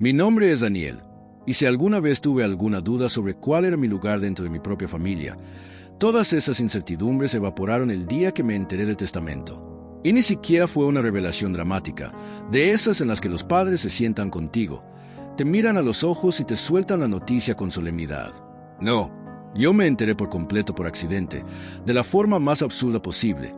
Mi nombre es Daniel, y si alguna vez tuve alguna duda sobre cuál era mi lugar dentro de mi propia familia, todas esas incertidumbres evaporaron el día que me enteré del testamento. Y ni siquiera fue una revelación dramática, de esas en las que los padres se sientan contigo, te miran a los ojos y te sueltan la noticia con solemnidad. No, yo me enteré por completo por accidente, de la forma más absurda posible,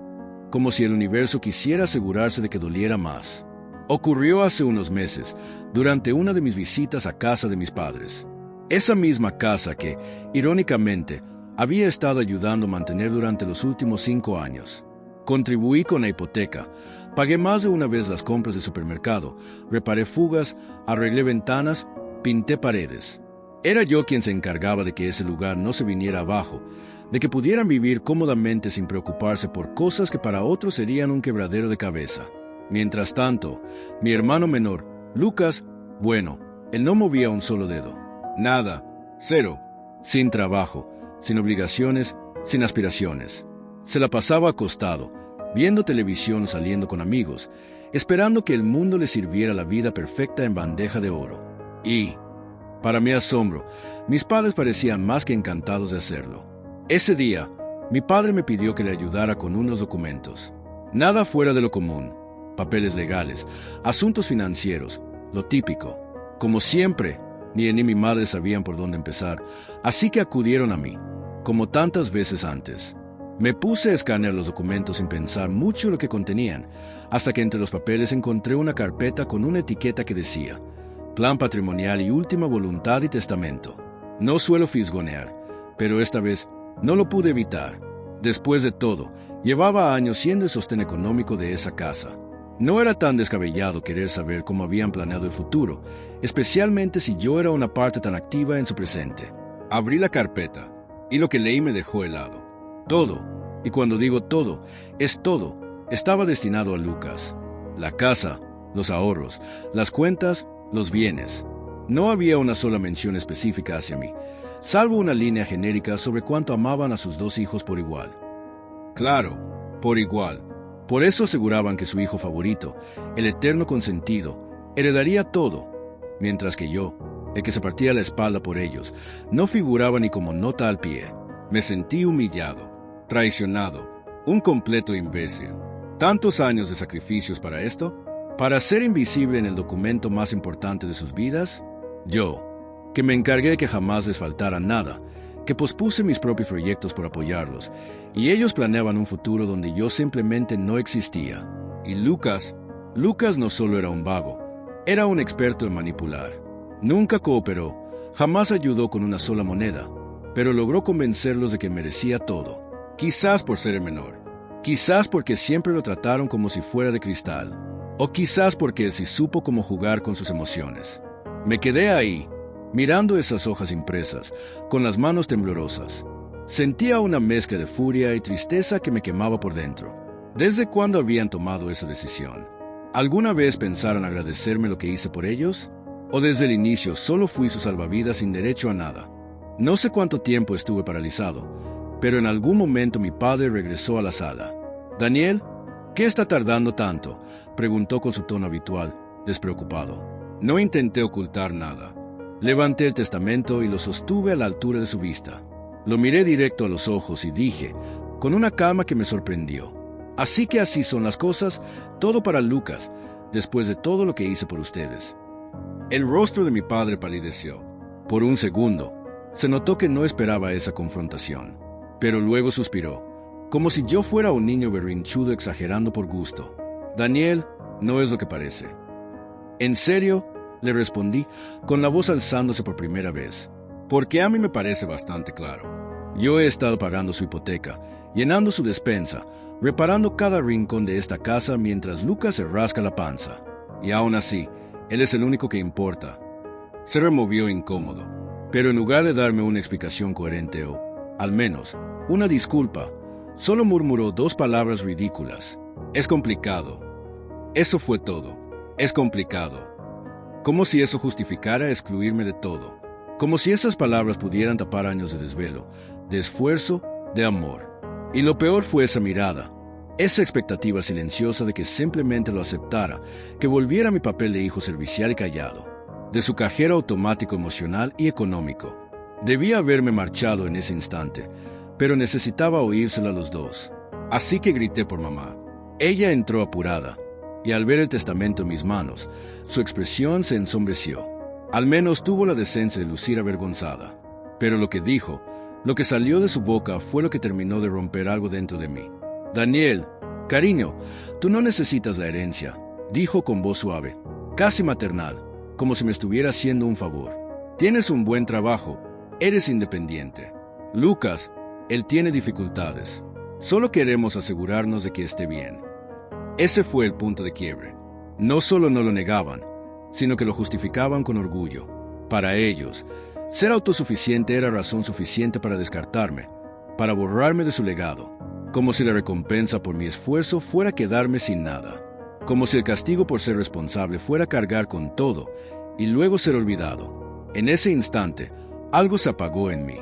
como si el universo quisiera asegurarse de que doliera más. Ocurrió hace unos meses, durante una de mis visitas a casa de mis padres. Esa misma casa que, irónicamente, había estado ayudando a mantener durante los últimos 5 años. Contribuí con la hipoteca, pagué más de una vez las compras de supermercado, reparé fugas, arreglé ventanas, pinté paredes. Era yo quien se encargaba de que ese lugar no se viniera abajo, de que pudieran vivir cómodamente sin preocuparse por cosas que para otros serían un quebradero de cabeza. Mientras tanto, mi hermano menor, Lucas, bueno, él no movía un solo dedo. Nada, cero, sin trabajo, sin obligaciones, sin aspiraciones. Se la pasaba acostado, viendo televisión o saliendo con amigos, esperando que el mundo le sirviera la vida perfecta en bandeja de oro. Y, para mi asombro, mis padres parecían más que encantados de hacerlo. Ese día, mi padre me pidió que le ayudara con unos documentos. Nada fuera de lo común. Papeles legales, asuntos financieros, lo típico. Como siempre, ni él ni mi madre sabían por dónde empezar, así que acudieron a mí, como tantas veces antes. Me puse a escanear los documentos sin pensar mucho lo que contenían, hasta que entre los papeles encontré una carpeta con una etiqueta que decía Plan patrimonial y última voluntad y testamento. No suelo fisgonear, pero esta vez no lo pude evitar. Después de todo, llevaba años siendo el sostén económico de esa casa. No era tan descabellado querer saber cómo habían planeado el futuro, especialmente si yo era una parte tan activa en su presente. Abrí la carpeta, y lo que leí me dejó helado. Todo, y cuando digo todo, es todo, estaba destinado a Lucas. La casa, los ahorros, las cuentas, los bienes. No había una sola mención específica hacia mí, salvo una línea genérica sobre cuánto amaban a sus 2 hijos por igual. Claro, por igual. Por eso aseguraban que su hijo favorito, el eterno consentido, heredaría todo, mientras que yo, el que se partía la espalda por ellos, no figuraba ni como nota al pie. Me sentí humillado, traicionado, un completo imbécil. ¿Tantos años de sacrificios para esto? ¿Para ser invisible en el documento más importante de sus vidas? Yo, que me encargué de que jamás les faltara nada, que pospuse mis propios proyectos por apoyarlos, y ellos planeaban un futuro donde yo simplemente no existía. Y Lucas no solo era un vago, era un experto en manipular. Nunca cooperó, jamás ayudó con una sola moneda, pero logró convencerlos de que merecía todo. Quizás por ser el menor, quizás porque siempre lo trataron como si fuera de cristal, o quizás porque él sí supo cómo jugar con sus emociones. Me quedé ahí, mirando esas hojas impresas, con las manos temblorosas. Sentía una mezcla de furia y tristeza que me quemaba por dentro. ¿Desde cuándo habían tomado esa decisión? ¿Alguna vez pensaron agradecerme lo que hice por ellos? ¿O desde el inicio solo fui su salvavidas sin derecho a nada? No sé cuánto tiempo estuve paralizado, pero en algún momento mi padre regresó a la sala. «Daniel, ¿qué está tardando tanto?», preguntó con su tono habitual, despreocupado. No intenté ocultar nada. Levanté el testamento y lo sostuve a la altura de su vista. Lo miré directo a los ojos y dije, con una calma que me sorprendió: «Así que así son las cosas, todo para Lucas, después de todo lo que hice por ustedes». El rostro de mi padre palideció. Por un segundo, se notó que no esperaba esa confrontación, pero luego suspiró, como si yo fuera un niño berrinchudo exagerando por gusto. «Daniel, no es lo que parece». «¿En serio?», le respondí, con la voz alzándose por primera vez, porque a mí me parece bastante claro. Yo he estado pagando su hipoteca, llenando su despensa, reparando cada rincón de esta casa mientras Lucas se rasca la panza. Y aún así, él es el único que importa. Se removió incómodo, pero en lugar de darme una explicación coherente o, al menos, una disculpa, solo murmuró 2 palabras ridículas. «Es complicado». Eso fue todo. «Es complicado». Como si eso justificara excluirme de todo. Como si esas palabras pudieran tapar años de desvelo, de esfuerzo, de amor. Y lo peor fue esa mirada, esa expectativa silenciosa de que simplemente lo aceptara, que volviera a mi papel de hijo servicial y callado. de su cajero automático emocional y económico. Debía haberme marchado en ese instante, pero necesitaba oírselo a los dos. Así que grité por mamá. Ella entró apurada, y al ver el testamento en mis manos, su expresión se ensombreció. Al menos tuvo la decencia de lucir avergonzada. Pero lo que dijo, lo que salió de su boca fue lo que terminó de romper algo dentro de mí. Daniel, cariño, tú no necesitas la herencia, dijo con voz suave, casi maternal, como si me estuviera haciendo un favor. Tienes un buen trabajo, eres independiente. Lucas, él tiene dificultades. Solo queremos asegurarnos de que esté bien. Ese fue el punto de quiebre. No solo no lo negaban, sino que lo justificaban con orgullo. Para ellos, ser autosuficiente era razón suficiente para descartarme, para borrarme de su legado, como si la recompensa por mi esfuerzo fuera quedarme sin nada, como si el castigo por ser responsable fuera cargar con todo y luego ser olvidado. En ese instante, algo se apagó en mí,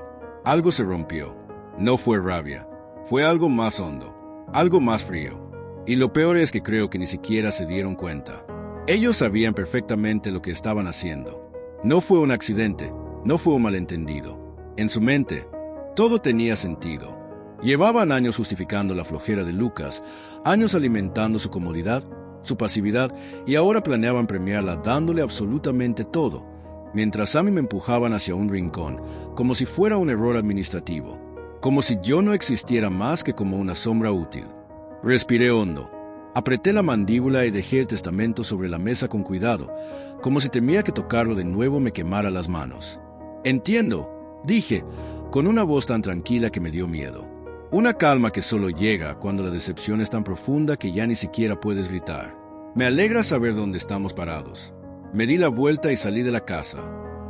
algo se rompió. No fue rabia, fue algo más hondo, algo más frío. Y lo peor es que creo que ni siquiera se dieron cuenta. Ellos sabían perfectamente lo que estaban haciendo. No fue un accidente, no fue un malentendido. En su mente, todo tenía sentido. Llevaban años justificando la flojera de Lucas, años alimentando su comodidad, su pasividad, y ahora planeaban premiarla dándole absolutamente todo, mientras a mí me empujaban hacia un rincón, como si fuera un error administrativo, como si yo no existiera más que como una sombra útil. Respiré hondo, apreté la mandíbula y dejé el testamento sobre la mesa con cuidado, como si temía que tocarlo de nuevo me quemara las manos. Entiendo, dije, con una voz tan tranquila que me dio miedo. Una calma que solo llega cuando la decepción es tan profunda que ya ni siquiera puedes gritar. Me alegra saber dónde estamos parados. Me di la vuelta y salí de la casa.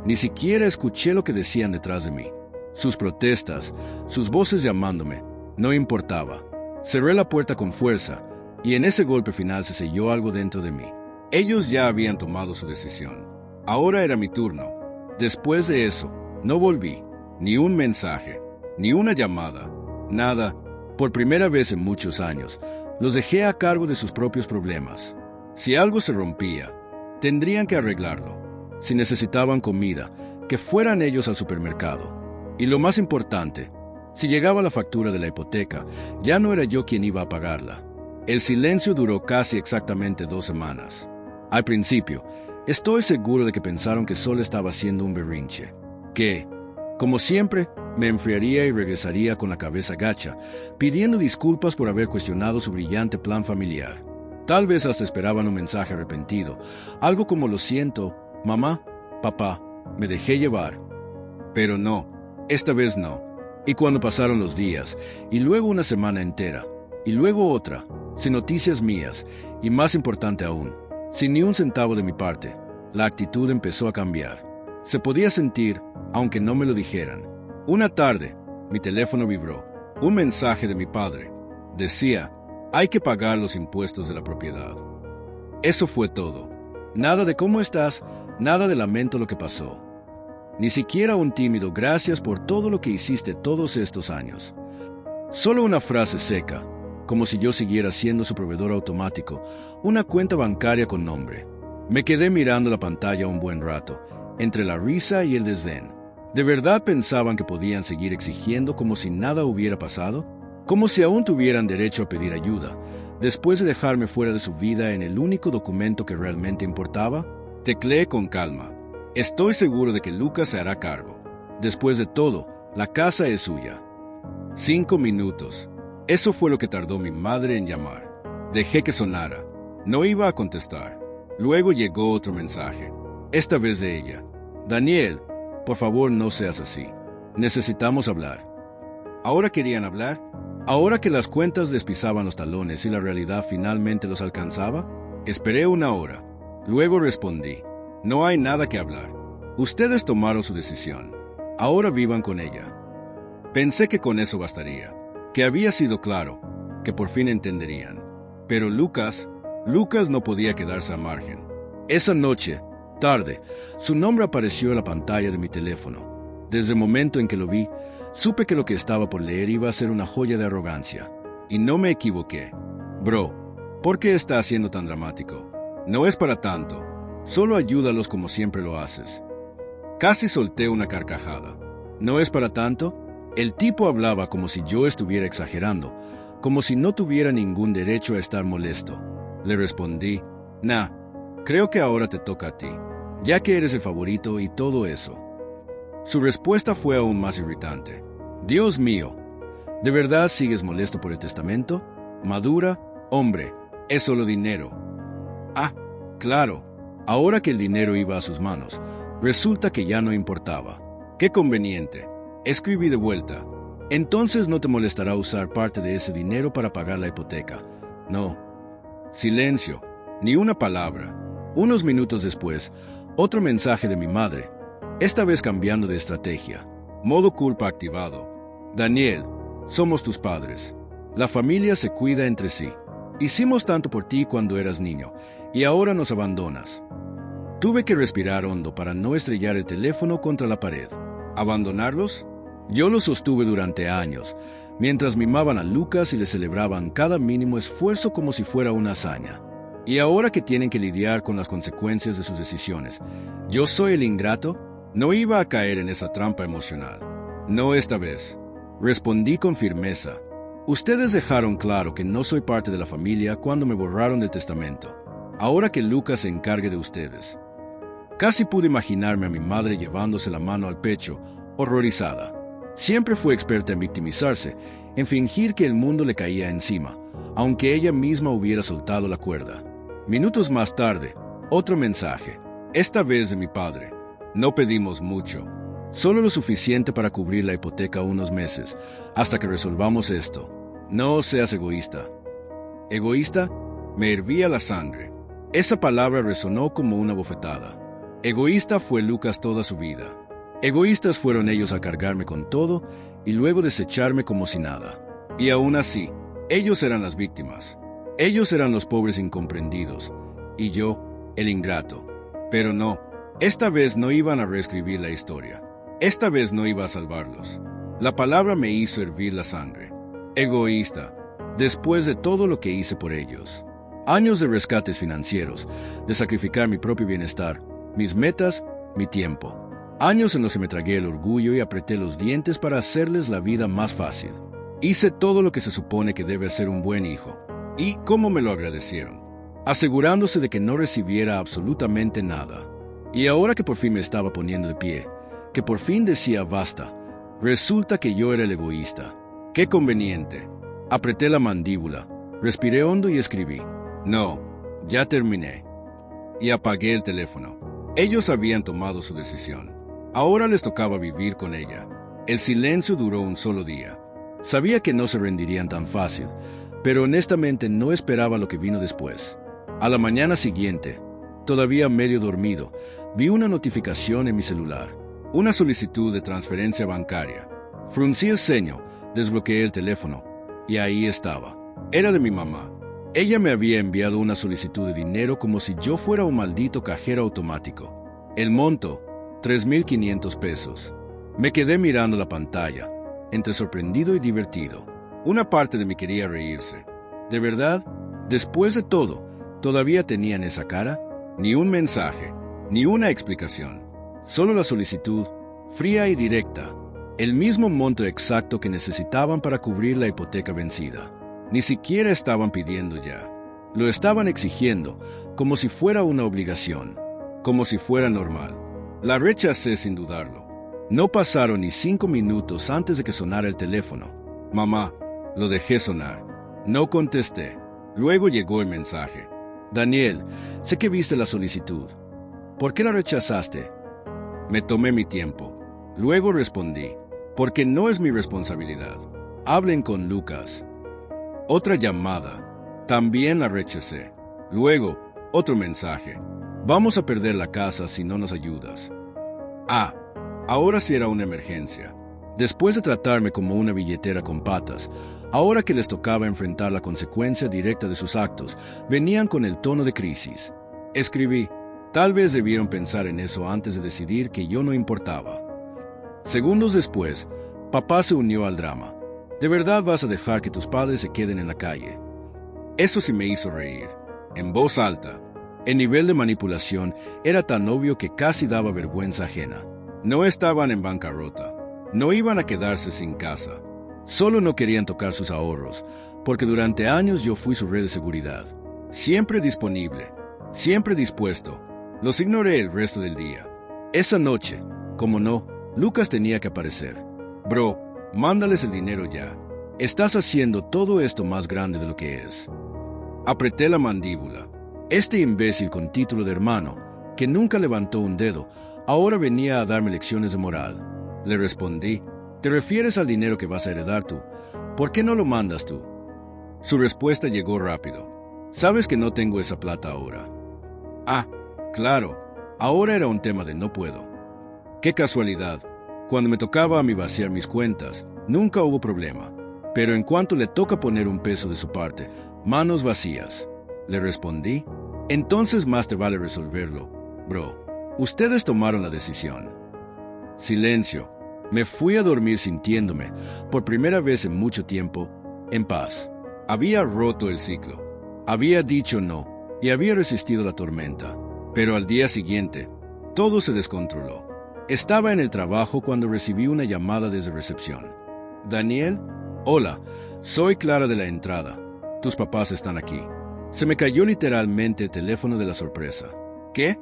Ni siquiera escuché lo que decían detrás de mí. Sus protestas, sus voces llamándome, no importaba. Cerré la puerta con fuerza, y en ese golpe final se selló algo dentro de mí. Ellos ya habían tomado su decisión. Ahora era mi turno. Después de eso, no volví, ni un mensaje, ni una llamada, nada. Por primera vez en muchos años, los dejé a cargo de sus propios problemas. Si algo se rompía, tendrían que arreglarlo. Si necesitaban comida, que fueran ellos al supermercado. Y lo más importante, si llegaba la factura de la hipoteca, ya no era yo quien iba a pagarla. El silencio duró casi exactamente 2 semanas. Al principio, estoy seguro de que pensaron que solo estaba haciendo un berrinche. Que, como siempre, me enfriaría y regresaría con la cabeza gacha, pidiendo disculpas por haber cuestionado su brillante plan familiar. Tal vez hasta esperaban un mensaje arrepentido, algo como lo siento, mamá, papá, me dejé llevar. Pero no. Esta vez no. Y cuando pasaron los días, y luego una semana entera, y luego otra, sin noticias mías, y más importante aún, sin ni un centavo de mi parte, la actitud empezó a cambiar. Se podía sentir, aunque no me lo dijeran. Una tarde, mi teléfono vibró. Un mensaje de mi padre. Decía, hay que pagar los impuestos de la propiedad. Eso fue todo. Nada de cómo estás, nada de lamento lo que pasó. Ni siquiera un tímido gracias por todo lo que hiciste todos estos años. Solo una frase seca, como si yo siguiera siendo su proveedor automático, una cuenta bancaria con nombre. Me quedé mirando la pantalla un buen rato, entre la risa y el desdén. ¿De verdad pensaban que podían seguir exigiendo como si nada hubiera pasado? Como si aún tuvieran derecho a pedir ayuda, después de dejarme fuera de su vida en el único documento que realmente importaba? Tecleé con calma. Estoy seguro de que Lucas se hará cargo. Después de todo, la casa es suya. 5 minutos. Eso fue lo que tardó mi madre en llamar. Dejé que sonara. No iba a contestar. Luego llegó otro mensaje. Esta vez de ella. Daniel, por favor no seas así. Necesitamos hablar. ¿Ahora querían hablar? ¿Ahora que las cuentas les pisaban los talones y la realidad finalmente los alcanzaba? Esperé 1 hora. Luego respondí. No hay nada que hablar. Ustedes tomaron su decisión. Ahora vivan con ella. Pensé que con eso bastaría, que había sido claro, que por fin entenderían. Pero Lucas no podía quedarse al margen. Esa noche, tarde, su nombre apareció en la pantalla de mi teléfono. Desde el momento en que lo vi, supe que lo que estaba por leer iba a ser una joya de arrogancia. Y no me equivoqué. Bro, ¿por qué está siendo tan dramático? No es para tanto. Solo ayúdalos como siempre lo haces. Casi solté una carcajada. ¿No es para tanto? El tipo hablaba como si yo estuviera exagerando, como si no tuviera ningún derecho a estar molesto. Le respondí, nah, creo que ahora te toca a ti, ya que eres el favorito y todo eso. Su respuesta fue aún más irritante. Dios mío, ¿de verdad sigues molesto por el testamento? Madura, hombre, es solo dinero. Ah, claro, ahora que el dinero iba a sus manos, resulta que ya no importaba. Qué conveniente. Escribí de vuelta. Entonces no te molestará usar parte de ese dinero para pagar la hipoteca. No. Silencio. Ni una palabra. Unos minutos después, otro mensaje de mi madre, esta vez cambiando de estrategia. Modo culpa activado. Daniel, somos tus padres. La familia se cuida entre sí. Hicimos tanto por ti cuando eras niño, y ahora nos abandonas. Tuve que respirar hondo para no estrellar el teléfono contra la pared. ¿Abandonarlos? Yo los sostuve durante años, mientras mimaban a Lucas y le celebraban cada mínimo esfuerzo como si fuera una hazaña. Y ahora que tienen que lidiar con las consecuencias de sus decisiones, ¿yo soy el ingrato? No iba a caer en esa trampa emocional. No esta vez. Respondí con firmeza. Ustedes dejaron claro que no soy parte de la familia cuando me borraron del testamento. Ahora que Lucas se encargue de ustedes. Casi pude imaginarme a mi madre llevándose la mano al pecho, horrorizada. Siempre fue experta en victimizarse, en fingir que el mundo le caía encima, aunque ella misma hubiera soltado la cuerda. Minutos más tarde, otro mensaje, esta vez de mi padre. No pedimos mucho, solo lo suficiente para cubrir la hipoteca unos meses, hasta que resolvamos esto. No seas egoísta. ¿Egoísta? Me hervía la sangre. Esa palabra resonó como una bofetada. Egoísta fue Lucas toda su vida. Egoístas fueron ellos a cargarme con todo y luego desecharme como si nada. Y aún así, ellos eran las víctimas. Ellos eran los pobres incomprendidos. Y yo, el ingrato. Pero no, esta vez no iban a reescribir la historia. Esta vez no iba a salvarlos. La palabra me hizo hervir la sangre. Egoísta, después de todo lo que hice por ellos. Años de rescates financieros, de sacrificar mi propio bienestar, mis metas, mi tiempo. Años en los que me tragué el orgullo y apreté los dientes para hacerles la vida más fácil. Hice todo lo que se supone que debe hacer un buen hijo. ¿Y cómo me lo agradecieron? Asegurándose de que no recibiera absolutamente nada. Y ahora que por fin me estaba poniendo de pie, que por fin decía basta, resulta que yo era el egoísta. ¡Qué conveniente! Apreté la mandíbula, respiré hondo y escribí. No, ya terminé. Y apagué el teléfono. Ellos habían tomado su decisión. Ahora les tocaba vivir con ella. El silencio duró un solo día. Sabía que no se rendirían tan fácil, pero honestamente no esperaba lo que vino después. A la mañana siguiente, todavía medio dormido, vi una notificación en mi celular. Una solicitud de transferencia bancaria. Fruncí el ceño, desbloqueé el teléfono, y ahí estaba. Era de mi mamá. Ella me había enviado una solicitud de dinero como si yo fuera un maldito cajero automático. El monto, 3,500 pesos. Me quedé mirando la pantalla, entre sorprendido y divertido. Una parte de mí quería reírse. ¿De verdad? Después de todo, ¿todavía tenían esa cara? Ni un mensaje, ni una explicación. Solo la solicitud, fría y directa. El mismo monto exacto que necesitaban para cubrir la hipoteca vencida. Ni siquiera estaban pidiendo ya. Lo estaban exigiendo, como si fuera una obligación, como si fuera normal. La rechacé sin dudarlo. No pasaron ni 5 minutos antes de que sonara el teléfono. Mamá, lo dejé sonar. No contesté. Luego llegó el mensaje. Daniel, sé que viste la solicitud. ¿Por qué la rechazaste? Me tomé mi tiempo. Luego respondí, porque no es mi responsabilidad. Hablen con Lucas. Otra llamada. También la rechacé. Luego, otro mensaje. Vamos a perder la casa si no nos ayudas. Ah, ahora sí era una emergencia. Después de tratarme como una billetera con patas, ahora que les tocaba enfrentar la consecuencia directa de sus actos, venían con el tono de crisis. Escribí, tal vez debieron pensar en eso antes de decidir que yo no importaba. Segundos después, papá se unió al drama. ¿De verdad vas a dejar que tus padres se queden en la calle? Eso sí me hizo reír, en voz alta. El nivel de manipulación era tan obvio que casi daba vergüenza ajena. No estaban en bancarrota. No iban a quedarse sin casa. Solo no querían tocar sus ahorros, porque durante años yo fui su red de seguridad. Siempre disponible, siempre dispuesto. Los ignoré el resto del día. Esa noche, como no, Lucas tenía que aparecer. Bro, mándales el dinero ya. Estás haciendo todo esto más grande de lo que es. Apreté la mandíbula. Este imbécil con título de hermano, que nunca levantó un dedo, ahora venía a darme lecciones de moral. Le respondí, ¿te refieres al dinero que vas a heredar tú? ¿Por qué no lo mandas tú? Su respuesta llegó rápido. Sabes que no tengo esa plata ahora. Ah, claro, ahora era un tema de no puedo. Qué casualidad. Cuando me tocaba a mí vaciar mis cuentas, nunca hubo problema. Pero en cuanto le toca poner un peso de su parte, manos vacías. Le respondí, entonces más te vale resolverlo. Bro, ustedes tomaron la decisión. Silencio. Me fui a dormir sintiéndome, por primera vez en mucho tiempo, en paz. Había roto el ciclo. Había dicho no y había resistido la tormenta. Pero al día siguiente, todo se descontroló. Estaba en el trabajo cuando recibí una llamada desde recepción. Daniel, hola, soy Clara de la entrada. Tus papás están aquí. Se me cayó literalmente el teléfono de la sorpresa. ¿Qué?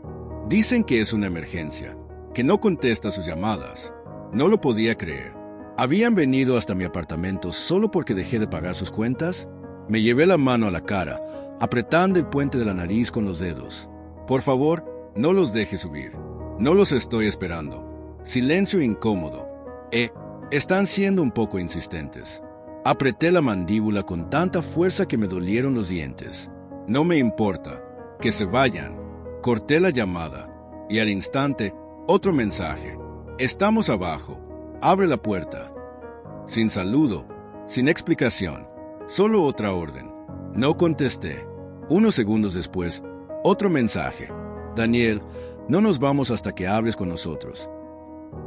Dicen que es una emergencia, que no contesta sus llamadas. No lo podía creer. ¿Habían venido hasta mi apartamento solo porque dejé de pagar sus cuentas? Me llevé la mano a la cara, apretando el puente de la nariz con los dedos. Por favor, no los deje subir. No los estoy esperando. Silencio incómodo. Están siendo un poco insistentes. Apreté la mandíbula con tanta fuerza que me dolieron los dientes. No me importa. Que se vayan. Corté la llamada. Y al instante, otro mensaje. Estamos abajo. Abre la puerta. Sin saludo, sin explicación. Solo otra orden. No contesté. Unos segundos después, otro mensaje. Daniel, no nos vamos hasta que hables con nosotros.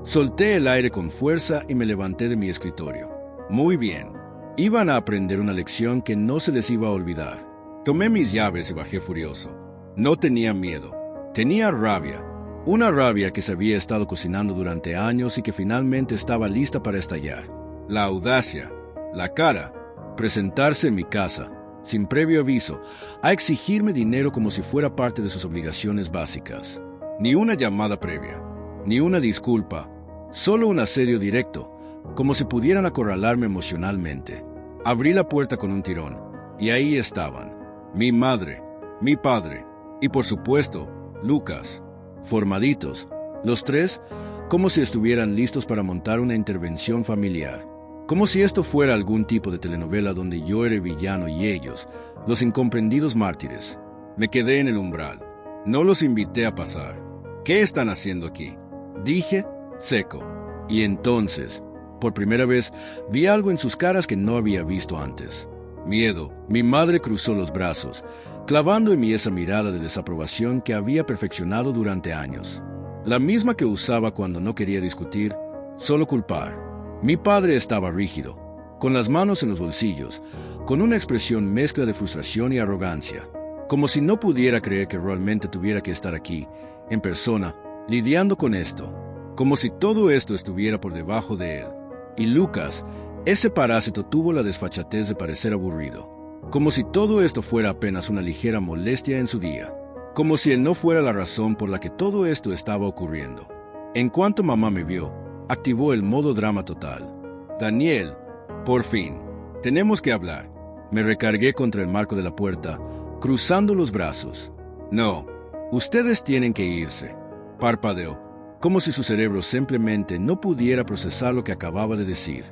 Solté el aire con fuerza y me levanté de mi escritorio. Muy bien. Iban a aprender una lección que no se les iba a olvidar. Tomé mis llaves y bajé furioso. No tenía miedo. Tenía rabia. Una rabia que se había estado cocinando durante años y que finalmente estaba lista para estallar. La audacia, la cara, presentarse en mi casa, sin previo aviso, a exigirme dinero como si fuera parte de sus obligaciones básicas. Ni una llamada previa, ni una disculpa, solo un asedio directo, como si pudieran acorralarme emocionalmente. Abrí la puerta con un tirón, y ahí estaban, mi madre, mi padre, y por supuesto, Lucas. Formaditos, los tres, como si estuvieran listos para montar una intervención familiar. Como si esto fuera algún tipo de telenovela donde yo era el villano y ellos, los incomprendidos mártires. Me quedé en el umbral. No los invité a pasar. ¿Qué están haciendo aquí? Dije, seco. Y entonces, por primera vez, vi algo en sus caras que no había visto antes. Miedo. Mi madre cruzó los brazos, clavando en mí esa mirada de desaprobación que había perfeccionado durante años. La misma que usaba cuando no quería discutir, solo culpar. Mi padre estaba rígido, con las manos en los bolsillos, con una expresión mezcla de frustración y arrogancia, como si no pudiera creer que realmente tuviera que estar aquí, en persona, lidiando con esto, como si todo esto estuviera por debajo de él. Y Lucas, ese parásito, tuvo la desfachatez de parecer aburrido, como si todo esto fuera apenas una ligera molestia en su día, como si él no fuera la razón por la que todo esto estaba ocurriendo. En cuanto mamá me vio, activó el modo drama total. Daniel, por fin, tenemos que hablar. Me recargué contra el marco de la puerta, cruzando los brazos. No, ustedes tienen que irse. Parpadeó, como si su cerebro simplemente no pudiera procesar lo que acababa de decir.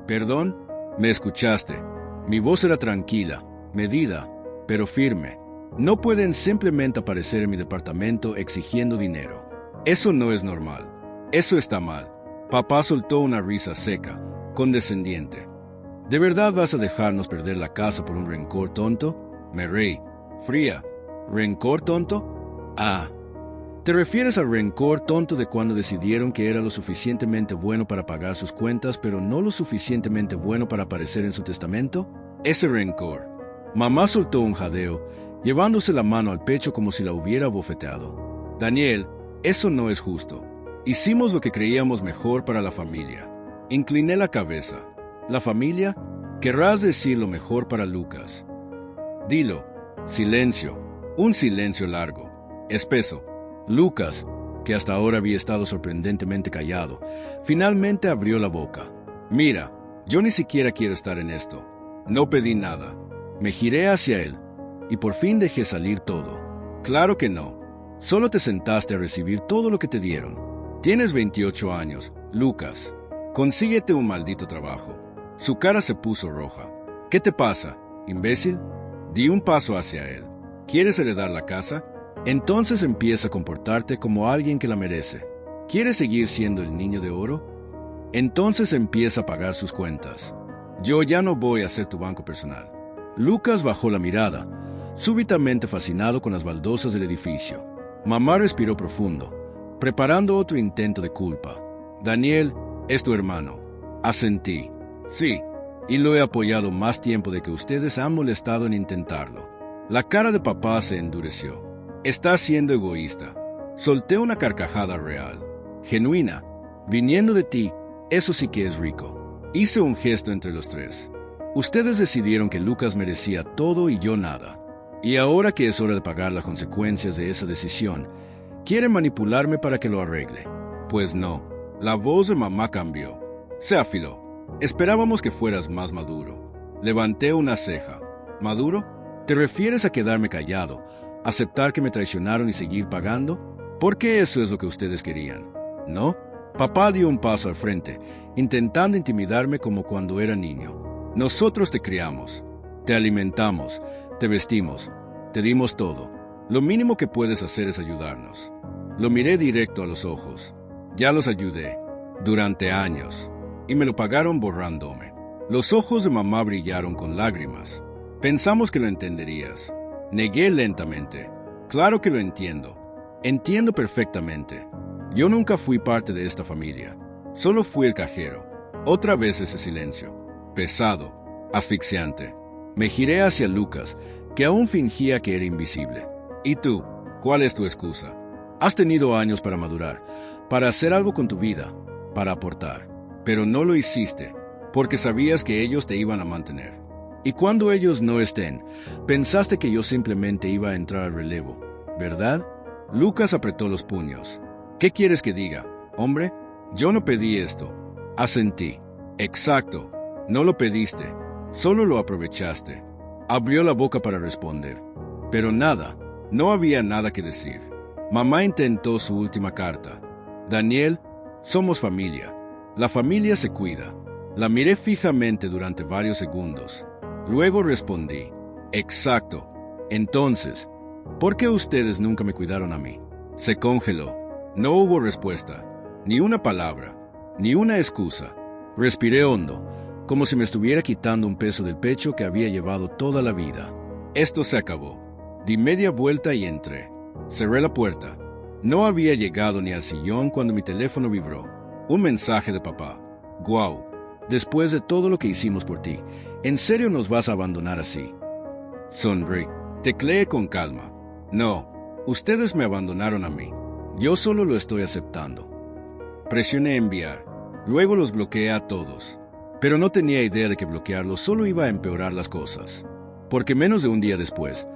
¿Perdón? ¿Me escuchaste? Mi voz era tranquila, medida, pero firme. No pueden simplemente aparecer en mi departamento exigiendo dinero. Eso no es normal. Eso está mal. Papá soltó una risa seca, condescendiente. ¿De verdad vas a dejarnos perder la casa por un rencor tonto? Me reí. Fría. ¿Rencor tonto? Ah. ¿Te refieres al rencor tonto de cuando decidieron que era lo suficientemente bueno para pagar sus cuentas, pero no lo suficientemente bueno para aparecer en su testamento? Ese rencor. Mamá soltó un jadeo llevándose la mano al pecho como si la hubiera bofeteado. Daniel, eso no es justo. Hicimos lo que creíamos mejor para la familia. Incliné la cabeza. ¿La familia? Querrás decir lo mejor para Lucas. Dilo. Silencio. Un silencio largo, espeso. Lucas, que hasta ahora había estado sorprendentemente callado, finalmente abrió la boca. Mira, yo ni siquiera quiero estar en esto. No pedí nada. Me giré hacia él y por fin dejé salir todo. Claro que no. Solo te sentaste a recibir todo lo que te dieron. Tienes 28 años, Lucas. Consíguete un maldito trabajo. Su cara se puso roja. ¿Qué te pasa, imbécil? Di un paso hacia él. ¿Quieres heredar la casa? Entonces empieza a comportarte como alguien que la merece. ¿Quieres seguir siendo el niño de oro? Entonces empieza a pagar sus cuentas. Yo ya no voy a ser tu banco personal. Lucas bajó la mirada, súbitamente fascinado con las baldosas del edificio. Mamá respiró profundo, preparando otro intento de culpa. Daniel, es tu hermano. Asentí. Sí, y lo he apoyado más tiempo de que ustedes han molestado en intentarlo. La cara de papá se endureció. Estás siendo egoísta. Solté una carcajada real, genuina. Viniendo de ti, eso sí que es rico. Hice un gesto entre los tres. Ustedes decidieron que Lucas merecía todo y yo nada. Y ahora que es hora de pagar las consecuencias de esa decisión, quieren manipularme para que lo arregle. Pues no. La voz de mamá cambió. Se afiló. Esperábamos que fueras más maduro. Levanté una ceja. ¿Maduro? ¿Te refieres a quedarme callado, aceptar que me traicionaron y seguir pagando? Porque eso es lo que ustedes querían, ¿no? Papá dio un paso al frente, intentando intimidarme como cuando era niño. Nosotros te criamos, te alimentamos, te vestimos, te dimos todo. Lo mínimo que puedes hacer es ayudarnos. Lo miré directo a los ojos. Ya los ayudé, durante años, y me lo pagaron borrándome. Los ojos de mamá brillaron con lágrimas. Pensamos que lo entenderías. Negué lentamente. Claro que lo entiendo. Entiendo perfectamente. Yo nunca fui parte de esta familia. Solo fui el cajero. Otra vez ese silencio. Pesado. Asfixiante. Me giré hacia Lucas, que aún fingía que era invisible. ¿Y tú? ¿Cuál es tu excusa? Has tenido años para madurar, para hacer algo con tu vida, para aportar. Pero no lo hiciste, porque sabías que ellos te iban a mantener. Y cuando ellos no estén, pensaste que yo simplemente iba a entrar al relevo, ¿verdad? Lucas apretó los puños. ¿Qué quieres que diga, hombre? Yo no pedí esto. Asentí. Exacto. No lo pediste. Solo lo aprovechaste. Abrió la boca para responder. Pero nada. No había nada que decir. Mamá intentó su última carta. Daniel, somos familia. La familia se cuida. La miré fijamente durante varios segundos. Luego respondí, exacto. Entonces, ¿por qué ustedes nunca me cuidaron a mí? Se congeló. No hubo respuesta, ni una palabra, ni una excusa. Respiré hondo, como si me estuviera quitando un peso del pecho que había llevado toda la vida. Esto se acabó. Di media vuelta y entré. Cerré la puerta. No había llegado ni al sillón cuando mi teléfono vibró. Un mensaje de papá. Guau. Después de todo lo que hicimos por ti, ¿en serio nos vas a abandonar así? Sonreí. Tecleé con calma. No, ustedes me abandonaron a mí. Yo solo lo estoy aceptando. Presioné enviar. Luego los bloqueé a todos. Pero no tenía idea de que bloquearlos solo iba a empeorar las cosas. Porque menos de un día después,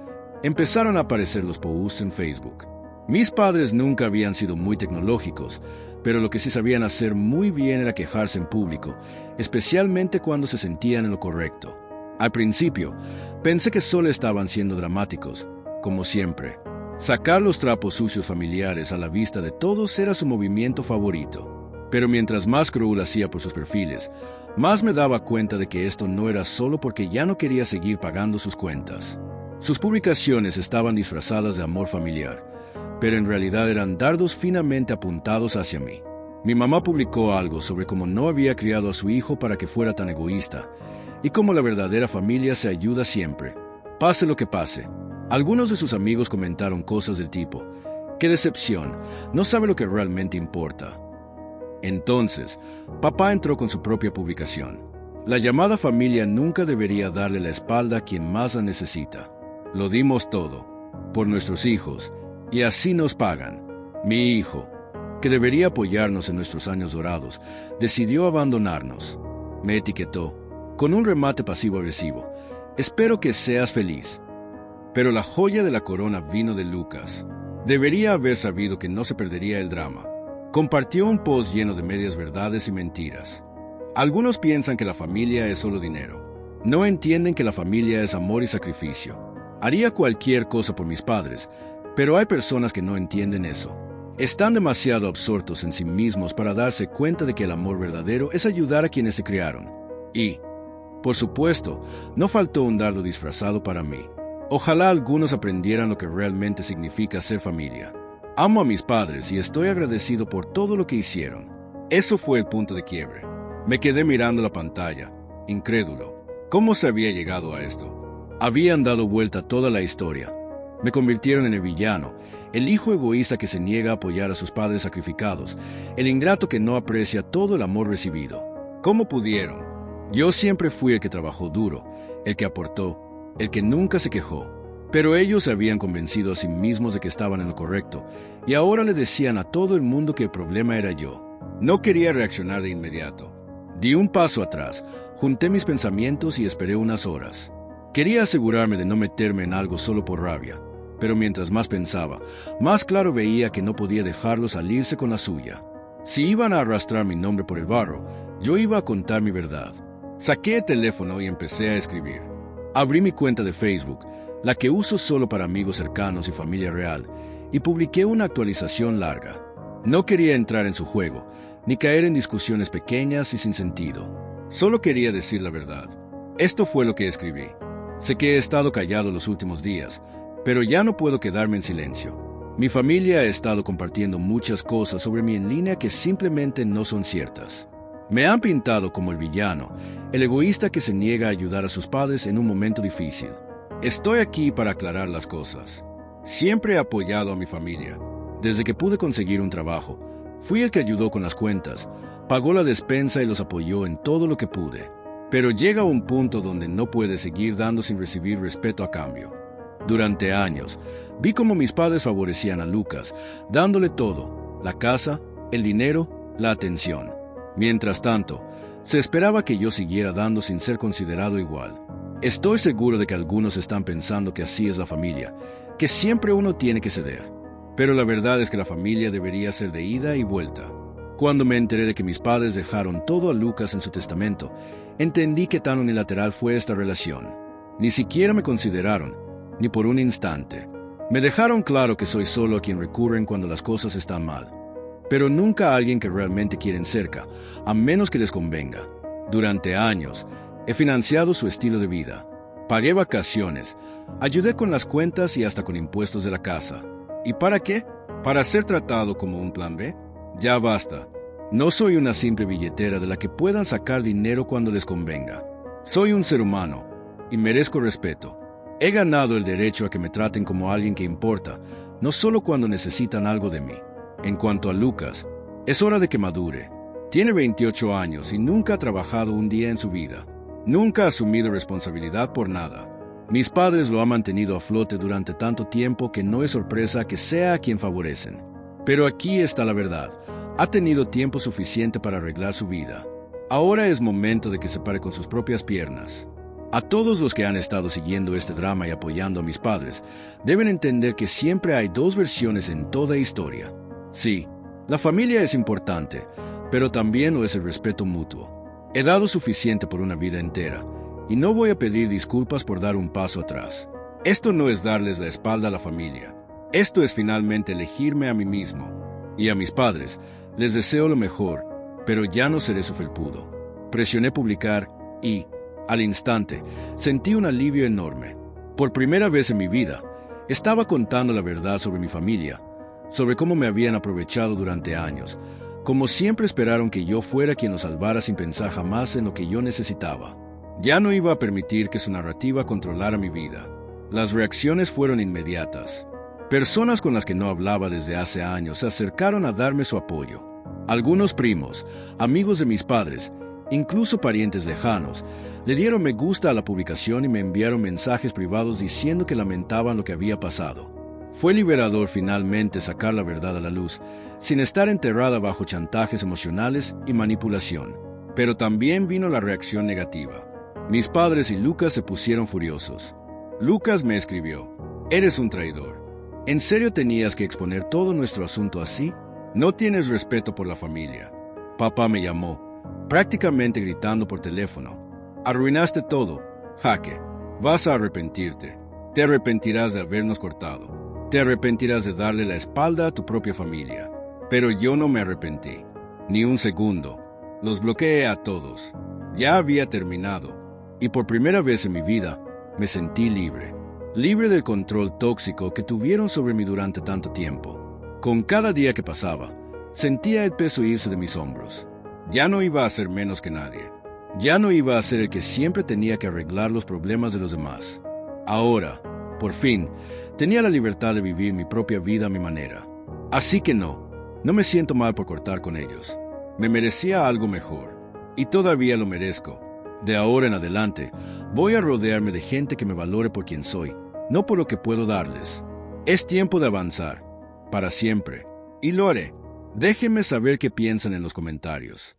empezaron a aparecer los posts en Facebook. Mis padres nunca habían sido muy tecnológicos, pero lo que sí sabían hacer muy bien era quejarse en público, especialmente cuando se sentían en lo correcto. Al principio, pensé que solo estaban siendo dramáticos, como siempre. Sacar los trapos sucios familiares a la vista de todos era su movimiento favorito. Pero mientras más cruel hacía por sus perfiles, más me daba cuenta de que esto no era solo porque ya no quería seguir pagando sus cuentas. Sus publicaciones estaban disfrazadas de amor familiar, pero en realidad eran dardos finamente apuntados hacia mí. Mi mamá publicó algo sobre cómo no había criado a su hijo para que fuera tan egoísta, y cómo la verdadera familia se ayuda siempre, pase lo que pase. Algunos de sus amigos comentaron cosas del tipo, ¡qué decepción! No sabe lo que realmente importa. Entonces, papá entró con su propia publicación. La llamada familia nunca debería darle la espalda a quien más la necesita. Lo dimos todo, por nuestros hijos, y así nos pagan. Mi hijo, que debería apoyarnos en nuestros años dorados, decidió abandonarnos. Me etiquetó, con un remate pasivo-agresivo. Espero que seas feliz. Pero la joya de la corona vino de Lucas. Debería haber sabido que no se perdería el drama. Compartió un post lleno de medias verdades y mentiras. Algunos piensan que la familia es solo dinero. No entienden que la familia es amor y sacrificio. Haría cualquier cosa por mis padres, pero hay personas que no entienden eso. Están demasiado absortos en sí mismos para darse cuenta de que el amor verdadero es ayudar a quienes se criaron. Y, por supuesto, no faltó un dardo disfrazado para mí. Ojalá algunos aprendieran lo que realmente significa ser familia. Amo a mis padres y estoy agradecido por todo lo que hicieron. Eso fue el punto de quiebre. Me quedé mirando la pantalla, incrédulo. ¿Cómo se había llegado a esto? Habían dado vuelta toda la historia. Me convirtieron en el villano, el hijo egoísta que se niega a apoyar a sus padres sacrificados, el ingrato que no aprecia todo el amor recibido. ¿Cómo pudieron? Yo siempre fui el que trabajó duro, el que aportó, el que nunca se quejó. Pero ellos se habían convencido a sí mismos de que estaban en lo correcto, y ahora le decían a todo el mundo que el problema era yo. No quería reaccionar de inmediato. Di un paso atrás, junté mis pensamientos y esperé unas horas. Quería asegurarme de no meterme en algo solo por rabia, pero mientras más pensaba, más claro veía que no podía dejarlo salirse con la suya. Si iban a arrastrar mi nombre por el barro, yo iba a contar mi verdad. Saqué el teléfono y empecé a escribir. Abrí mi cuenta de Facebook, la que uso solo para amigos cercanos y familia real, y publiqué una actualización larga. No quería entrar en su juego, ni caer en discusiones pequeñas y sin sentido. Solo quería decir la verdad. Esto fue lo que escribí. Sé que he estado callado los últimos días, pero ya no puedo quedarme en silencio. Mi familia ha estado compartiendo muchas cosas sobre mí en línea que simplemente no son ciertas. Me han pintado como el villano, el egoísta que se niega a ayudar a sus padres en un momento difícil. Estoy aquí para aclarar las cosas. Siempre he apoyado a mi familia. Desde que pude conseguir un trabajo, fui el que ayudó con las cuentas, pagó la despensa y los apoyó en todo lo que pude. Pero llega un punto donde no puede seguir dando sin recibir respeto a cambio. Durante años, vi cómo mis padres favorecían a Lucas, dándole todo, la casa, el dinero, la atención. Mientras tanto, se esperaba que yo siguiera dando sin ser considerado igual. Estoy seguro de que algunos están pensando que así es la familia, que siempre uno tiene que ceder. Pero la verdad es que la familia debería ser de ida y vuelta. Cuando me enteré de que mis padres dejaron todo a Lucas en su testamento, entendí qué tan unilateral fue esta relación. Ni siquiera me consideraron, ni por un instante. Me dejaron claro que soy solo a quien recurren cuando las cosas están mal. Pero nunca a alguien que realmente quieren cerca, a menos que les convenga. Durante años, he financiado su estilo de vida. Pagué vacaciones, ayudé con las cuentas y hasta con impuestos de la casa. ¿Y para qué? ¿Para ser tratado como un plan B? Ya basta. No soy una simple billetera de la que puedan sacar dinero cuando les convenga. Soy un ser humano y merezco respeto. He ganado el derecho a que me traten como alguien que importa, no solo cuando necesitan algo de mí. En cuanto a Lucas, es hora de que madure. Tiene 28 años y nunca ha trabajado un día en su vida. Nunca ha asumido responsabilidad por nada. Mis padres lo han mantenido a flote durante tanto tiempo que no es sorpresa que sea a quien favorecen. Pero aquí está la verdad. Ha tenido tiempo suficiente para arreglar su vida. Ahora es momento de que se pare con sus propias piernas. A todos los que han estado siguiendo este drama y apoyando a mis padres, deben entender que siempre hay dos versiones en toda historia. Sí, la familia es importante, pero también lo es el respeto mutuo. He dado suficiente por una vida entera, y no voy a pedir disculpas por dar un paso atrás. Esto no es darles la espalda a la familia. Esto es finalmente elegirme a mí mismo. Y a mis padres, les deseo lo mejor, pero ya no seré su felpudo. Presioné publicar y, al instante, sentí un alivio enorme. Por primera vez en mi vida, estaba contando la verdad sobre mi familia, sobre cómo me habían aprovechado durante años, como siempre esperaron que yo fuera quien los salvara sin pensar jamás en lo que yo necesitaba. Ya no iba a permitir que su narrativa controlara mi vida. Las reacciones fueron inmediatas. Personas con las que no hablaba desde hace años se acercaron a darme su apoyo. Algunos primos, amigos de mis padres, Incluso parientes lejanos le dieron me gusta a la publicación y me enviaron mensajes privados diciendo que lamentaban lo que había pasado. Fue liberador finalmente sacar la verdad a la luz, sin estar enterrada bajo chantajes emocionales y manipulación. Pero también vino la reacción negativa. Mis padres y Lucas se pusieron furiosos. Lucas me escribió: «Eres un traidor. ¿En serio tenías que exponer todo nuestro asunto así? No tienes respeto por la familia». Papá me llamó, prácticamente gritando por teléfono: «Arruinaste todo, Jaque. Vas a arrepentirte. Te arrepentirás de habernos cortado. Te arrepentirás de darle la espalda a tu propia familia». Pero yo no me arrepentí, ni un segundo. Los bloqueé a todos. Ya había terminado. Y por primera vez en mi vida, me sentí libre. Libre del control tóxico que tuvieron sobre mí durante tanto tiempo. Con cada día que pasaba, sentía el peso irse de mis hombros. Ya no iba a ser menos que nadie. Ya no iba a ser el que siempre tenía que arreglar los problemas de los demás. Ahora, por fin, tenía la libertad de vivir mi propia vida a mi manera. Así que no me siento mal por cortar con ellos. Me merecía algo mejor. Y todavía lo merezco. De ahora en adelante, voy a rodearme de gente que me valore por quien soy, no por lo que puedo darles. Es tiempo de avanzar, para siempre. Y lo haré. Déjenme saber qué piensan en los comentarios.